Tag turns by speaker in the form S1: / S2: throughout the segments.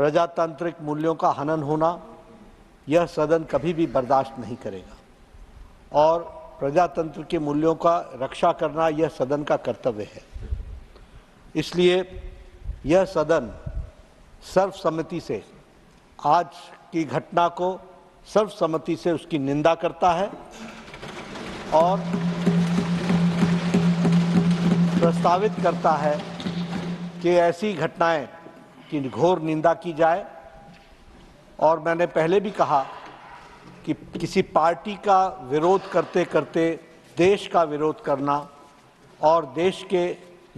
S1: प्रजातांत्रिक मूल्यों का हनन होना यह सदन कभी भी बर्दाश्त नहीं करेगा और प्रजातंत्र के मूल्यों का रक्षा करना यह सदन का कर्तव्य है। इसलिए यह सदन सर्वसम्मति से आज की घटना को सर्वसम्मति से उसकी निंदा करता है और प्रस्तावित करता है कि ऐसी घटनाएं की घोर निंदा की जाए। और मैंने पहले भी कहा कि किसी पार्टी का विरोध करते करते देश का विरोध करना और देश के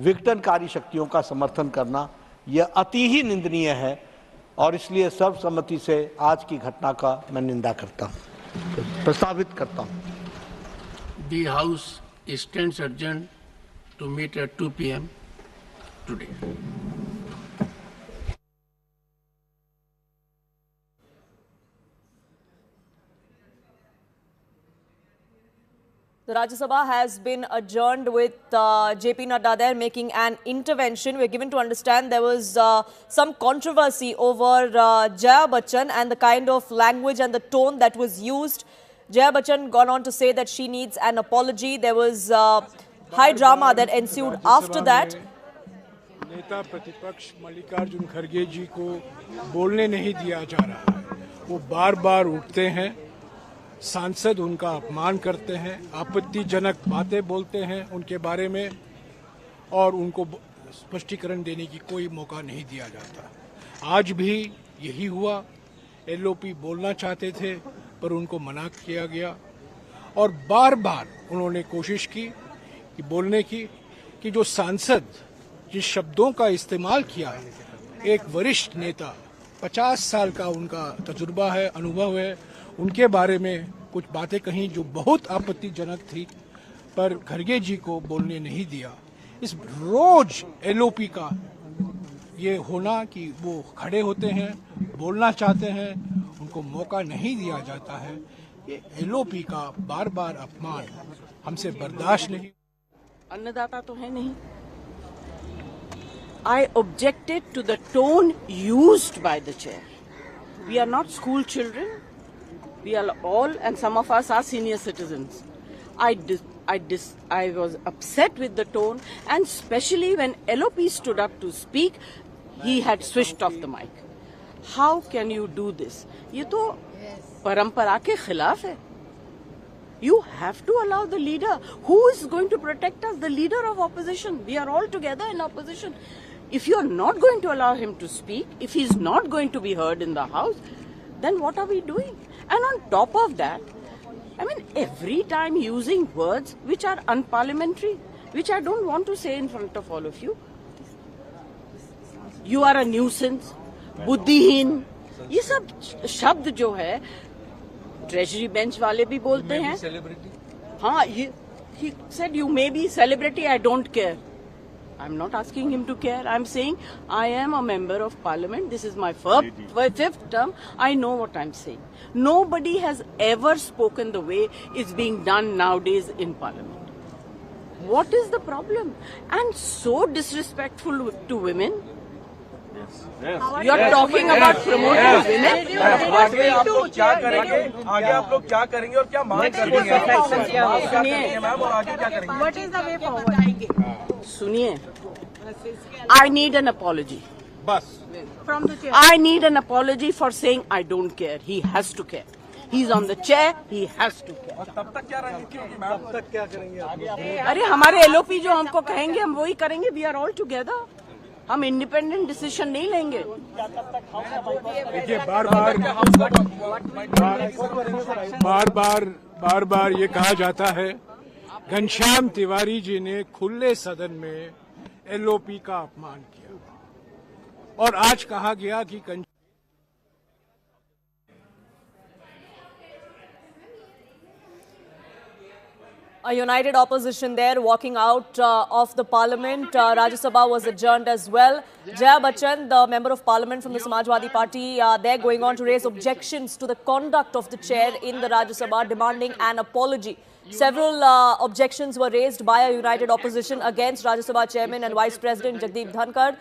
S1: विघटनकारी शक्तियों का समर्थन करना यह अति ही निंदनीय है और इसलिए सर्वसम्मति से आज की घटना का मैं निंदा करता हूं, प्रस्तावित करता हूं।
S2: The House stands adjourned to meet at 2 p.m. today.
S3: The Rajya Sabha has been adjourned with JP Nadda there making an intervention. We're given to understand there was some controversy over Jaya Bachchan and the kind of language and the tone that was used. Jaya Bachchan gone on to say that she needs an apology. There was high drama that ensued after that.
S4: नेता प्रतिपक्ष मल्लिकार्जुन खड़गे जी को बोलने नहीं दिया जा रहा है। वो बार-बार उठते हैं, सांसद उनका अपमान करते हैं, आपत्तिजनक बातें बोलते हैं उनके बारे में और उनको स्पष्टीकरण देने की कोई मौका नहीं दिया जाता। आज भी यही हुआ। एलओपी बोलना चाहते थे पर उनको मना किया गया और बार-बार उन्होंने कोशिश की कि बोलने की कि जो सांसद जिस शब्दों का इस्तेमाल किया है, एक वरिष्ठ नेता 50 साल का उनका तजुर्बा है, अनुभव है, उनके बारे में कुछ बातें कहीं जो बहुत आपत्तिजनक थी पर खड़गे जी को बोलने नहीं दिया। इस रोज एलओपी का ये होना कि वो खड़े होते हैं, बोलना चाहते हैं, उनको मौका नहीं दिया जाता है, ये एलओपी का बार बार अपमान हमसे बर्दाश्त नहीं।
S5: अन्नदाता तो है नहीं। I objected to the tone used by the chair. We are not school children. We are all, and some of us are senior citizens. I was upset with the tone, and especially when LOP stood up to speak, he had switched off the mic. How can you do this? ये तो परंपरा के खिलाफ है. You have to allow the leader. Who is going to protect us? The leader of opposition. We are all together in opposition. If you are not going to allow him to speak, if he is not going to be heard in the House, then what are we doing? And on top of that, I mean, every time using words which are unparliamentary, which I don't want to say in front of all of you. You are a nuisance, बुद्धिहीन, ये सब शब्द जो है treasury bench वाले भी बोलते हैं। हाँ, he said you may be celebrity, I don't care. I'm not asking him to care. I'm saying I am a member of parliament. This is my fifth term. I know what I'm saying. Nobody has ever spoken the way it's being done nowadays in parliament. What is the problem? And so disrespectful to women. You are talking about promoting women.
S6: आगे आप लोग क्या करेंगे? आगे आप लोग क्या करेंगे और क्या मांग करेंगे मैम और आगे क्या करेंगे?
S5: What is the way forward? सुनिए, I need an apology.
S4: बस.
S5: From the chair. I need an apology for saying I don't care. He has to care. He's on the chair. He has to care.
S6: और तब तक क्या रणनीति होगी ma'am? तब तक क्या करेंगे?
S5: अरे हमारे एलओपी जो हमको कहेंगे हम वही करेंगे. We are all together. हम इंडिपेंडेंट डिसीजन नहीं लेंगे.
S4: देखिए बार बार ये कहा जाता है घनश्याम तिवारी जी ने खुले सदन में एलओपी का अपमान किया और आज कहा गया कि
S3: A united opposition there walking out of the parliament. Rajya Sabha was adjourned as well. Jaya Bachchan, the member of parliament from the Samajwadi Party, they're going on to raise objections to the conduct of the chair in the Rajya Sabha, demanding an apology. Several objections were raised by a united opposition against Rajya Sabha chairman and vice president Jagdeep Dhankar.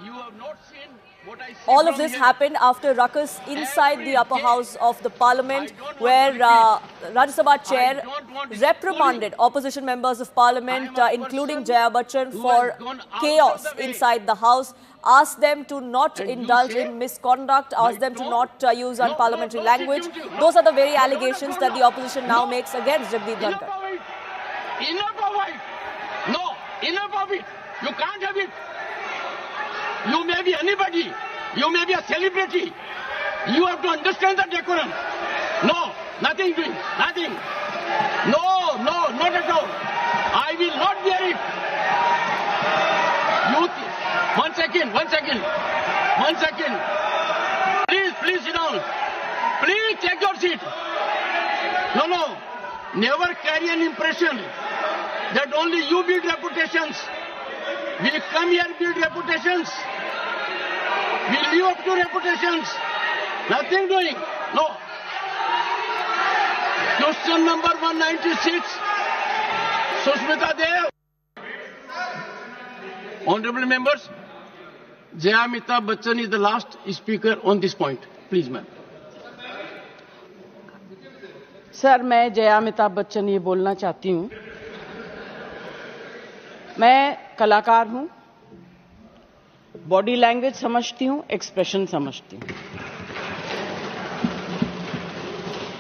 S2: You have not seen
S3: All of this happened after ruckus inside the upper house of the parliament, where Rajya Sabha chair reprimanded opposition members of parliament, including Jaya Bachchan, for chaos inside the house, asked them to not indulge in misconduct, asked them to not use unparliamentary language. Those are the very allegations that the opposition now makes against Jagdeep Dhankhar.
S2: Enough of it! No, enough of it! You can't have it! You may be anybody. You may be a celebrity. You have to understand the decorum. No, nothing doing. Nothing. No, not at all. I will not bear it. One second. Please sit down. Please take your seat. No. Never carry an impression that only you build reputations. We come here build reputations. We live up to reputations. Nothing doing. No. Question number 196. Sushmita Dev. Honorable members, Jaya Amitabh Bachchan is the last speaker on this point. Please, ma'am.
S5: Sir, मैं जया अमिताभ बच्चन ये बोलना चाहती हूं, मैं कलाकार हूं, body language समझती हूं, एक्सप्रेशन समझती हूं,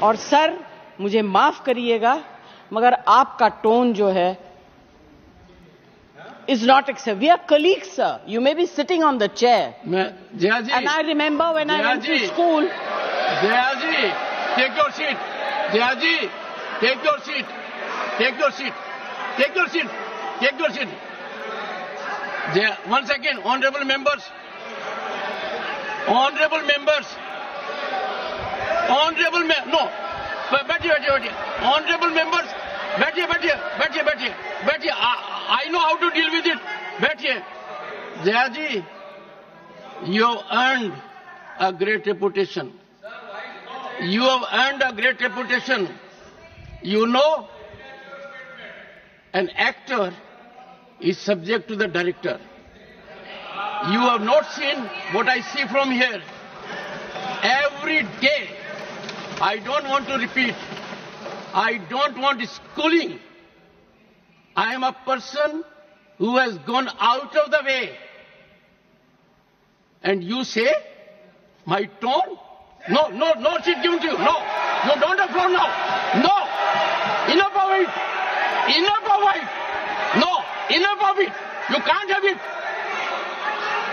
S5: और सर मुझे माफ करिएगा मगर आपका टोन जो है is not acceptable. We are colleagues, sir. You may be sitting on the chair.
S2: Jaya ji.
S5: And I remember when I went to school.
S2: Jaya ji, take your seat. Jaya ji, take your seat. Take your seat. Take your seat. Take your seat. Jaya, 1 second. Honorable members. Honorable members. Honorable members. No. बैठिए. Honorable members. बैठिए. I know how to deal with it. बैठिए. Jaya ji, you have earned a great reputation. You have earned a great reputation. You know, an actor is subject to the director. You have not seen what I see from here. Every day, I don't want to repeat. I don't want schooling. I am a person who has gone out of the way. And you say, my tone? No seat given to you. No, you don't have floor now. No, enough of it. No, enough of it. You can't have it.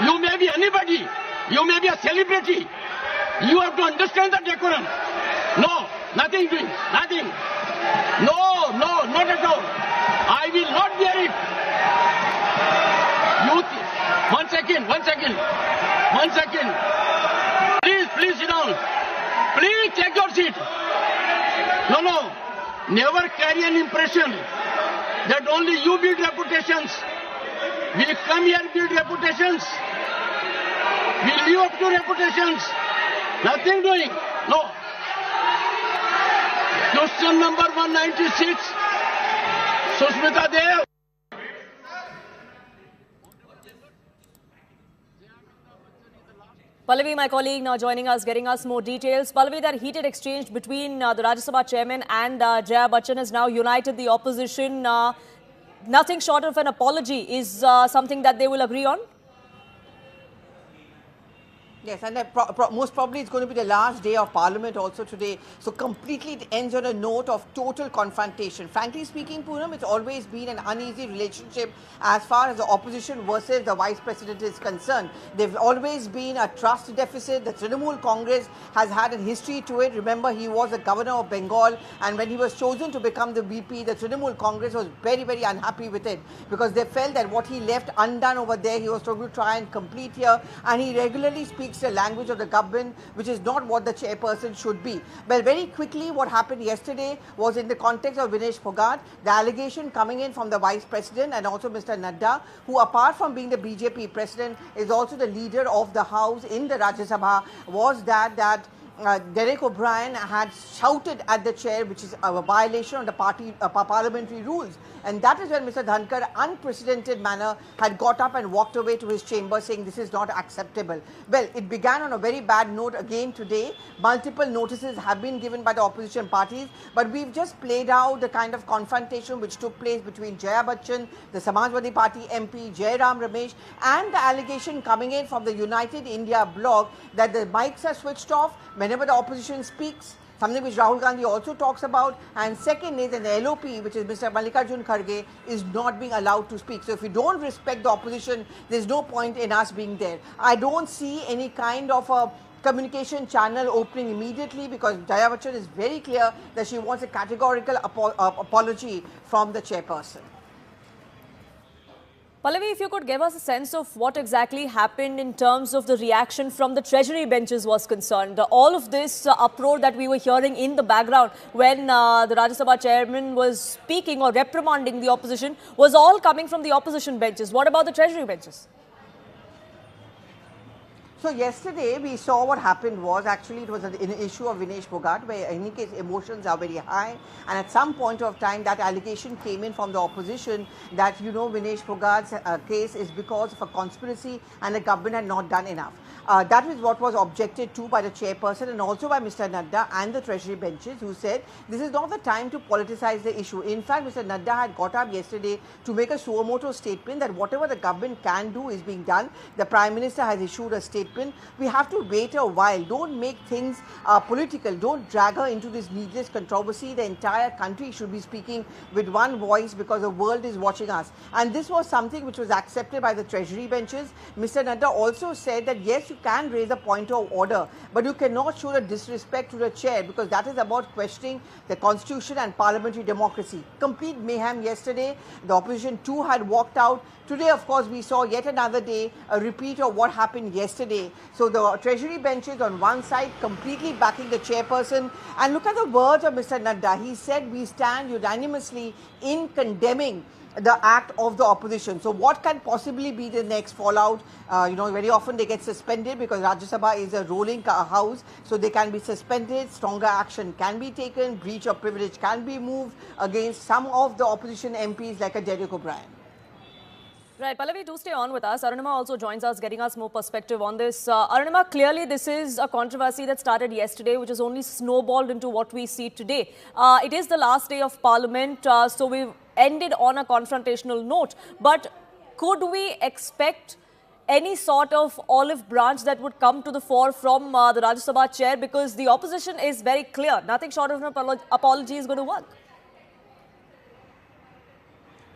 S2: You may be anybody. You may be a celebrity. You have to understand the decorum. No, nothing doing. Nothing. No, not at all. I will not bear it. One second. Please sit down. Please take your seat. No. Never carry an impression that only you build reputations. We come here build reputations. We live up to reputations. Nothing doing. No. Question number 196. Sushmita Dev.
S3: Pallavi, my colleague, now joining us, getting us more details. Pallavi, that heated exchange between the Rajya Sabha chairman and Jaya Bachchan has now united the opposition. Nothing short of an apology is something that they will agree on?
S7: Yes, and most probably it's going to be the last day of Parliament also today. So completely it ends on a note of total confrontation. Frankly speaking, Poonam, it's always been an uneasy relationship as far as the opposition versus the Vice President is concerned. There's always been a trust deficit. The Trinamool Congress has had a history to it. Remember, he was the governor of Bengal, and when he was chosen to become the VP, the Trinamool Congress was very, very unhappy with it because they felt that what he left undone over there, he was trying to try and complete here, and he regularly speaks the language of the government, which is not what the chairperson should be. Well, very quickly, what happened yesterday was in the context of Vinesh Phogat, the allegation coming in from the Vice President and also Mr. Nadda, who apart from being the BJP President, is also the leader of the House in the Rajya Sabha, was that Derek O'Brien had shouted at the chair, which is a violation of the parliamentary rules. And that is when Mr. Dhankar, unprecedented manner, had got up and walked away to his chamber saying this is not acceptable. Well, it began on a very bad note again today. Multiple notices have been given by the opposition parties, but we've just played out the kind of confrontation which took place between Jaya Bachchan, the Samajwadi Party MP, Jairam Ramesh, and the allegation coming in from the United India blog that the mics are switched off whenever the opposition speaks, something which Rahul Gandhi also talks about. And second is an LOP, which is Mr. Mallikarjun Kharge, is not being allowed to speak. So if you don't respect the opposition, there's no point in us being there. I don't see any kind of a communication channel opening immediately, because Jaya Bachchan is very clear that she wants a categorical apology from the chairperson.
S3: Pallavi, if you could give us a sense of what exactly happened in terms of the reaction from the Treasury benches was concerned. All of this uproar that we were hearing in the background when the Rajya Sabha chairman was speaking or reprimanding the opposition was all coming from the opposition benches. What about the Treasury benches?
S7: So yesterday we saw what happened was, actually it was an issue of Vinesh Phogat, where in any case emotions are very high, and at some point of time that allegation came in from the opposition that, you know, Vinesh Phogat's case is because of a conspiracy and the government had not done enough. That is what was objected to by the chairperson and also by Mr. Nadda and the Treasury benches, who said this is not the time to politicize the issue. In fact, Mr. Nadda had got up yesterday to make a suo motu statement that whatever the government can do is being done. The Prime Minister has issued a statement. We have to wait a while. Don't make things political. Don't drag her into this needless controversy. The entire country should be speaking with one voice because the world is watching us. And this was something which was accepted by the Treasury benches. Mr. Nadda also said that yes, you can raise a point of order, but you cannot show a disrespect to the chair, because that is about questioning the constitution and parliamentary democracy. Complete mayhem yesterday. The opposition too had walked out. Today, of course, we saw yet another day a repeat of what happened yesterday. So the Treasury benches on one side completely backing the chairperson. And look at the words of Mr. Nadda. He said, we stand unanimously in condemning the act of the opposition. So what can possibly be the next fallout? You know, very often they get suspended because Rajya Sabha is a rolling house. So they can be suspended, stronger action can be taken, breach of privilege can be moved against some of the opposition MPs like a Derek O'Brien.
S3: Right, Pallavi, do stay on with us. Arunima also joins us, getting us more perspective on this. Arunima, clearly this is a controversy that started yesterday, which has only snowballed into what we see today. It is the last day of Parliament, so we've ended on a confrontational note. But could we expect any sort of olive branch that would come to the fore from the Rajya Sabha chair? Because the opposition is very clear. Nothing short of an apology is going to work.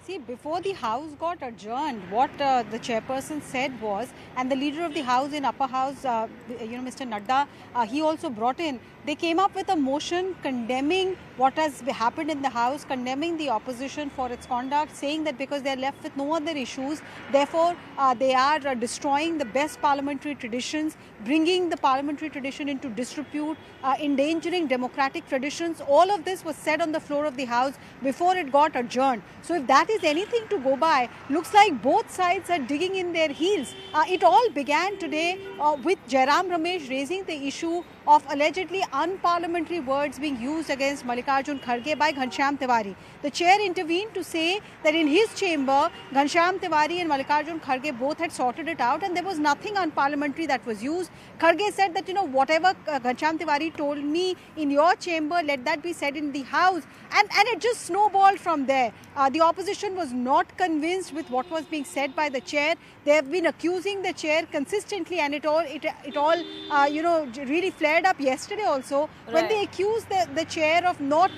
S8: See, before the House got adjourned, what the chairperson said was, and the leader of the House in upper house, Mr. Nadda, he also brought in, they came up with a motion condemning what has happened in the House, condemning the opposition for its conduct, saying that because they are left with no other issues, therefore they are destroying the best parliamentary traditions, bringing the parliamentary tradition into disrepute, endangering democratic traditions. All of this was said on the floor of the House before it got adjourned. So if that is anything to go by, looks like both sides are digging in their heels. It all began today with Jairam Ramesh raising the issue of allegedly unparliamentary words being used against Mallikarjun Kharge by Ghanshyam Tewari. The chair intervened to say that in his chamber, Ghanshyam Tewari and Mallikarjun Kharge both had sorted it out and there was nothing unparliamentary that was used. Kharge said that, whatever Ghanshyam Tewari told me in your chamber, let that be said in the House. And it just snowballed from there. The opposition was not convinced with what was being said by the chair. They have been accusing the chair consistently, and it all really flared up yesterday also when they accused the chair of not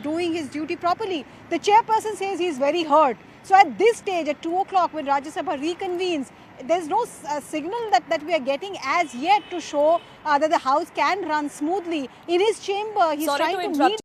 S8: doing his duty properly. The chairperson says he is very hurt. So at this stage, at 2 o'clock, when Rajya Sabha reconvenes, there's no signal that we are getting as yet to show that the House can run smoothly. In his chamber, he's trying to meet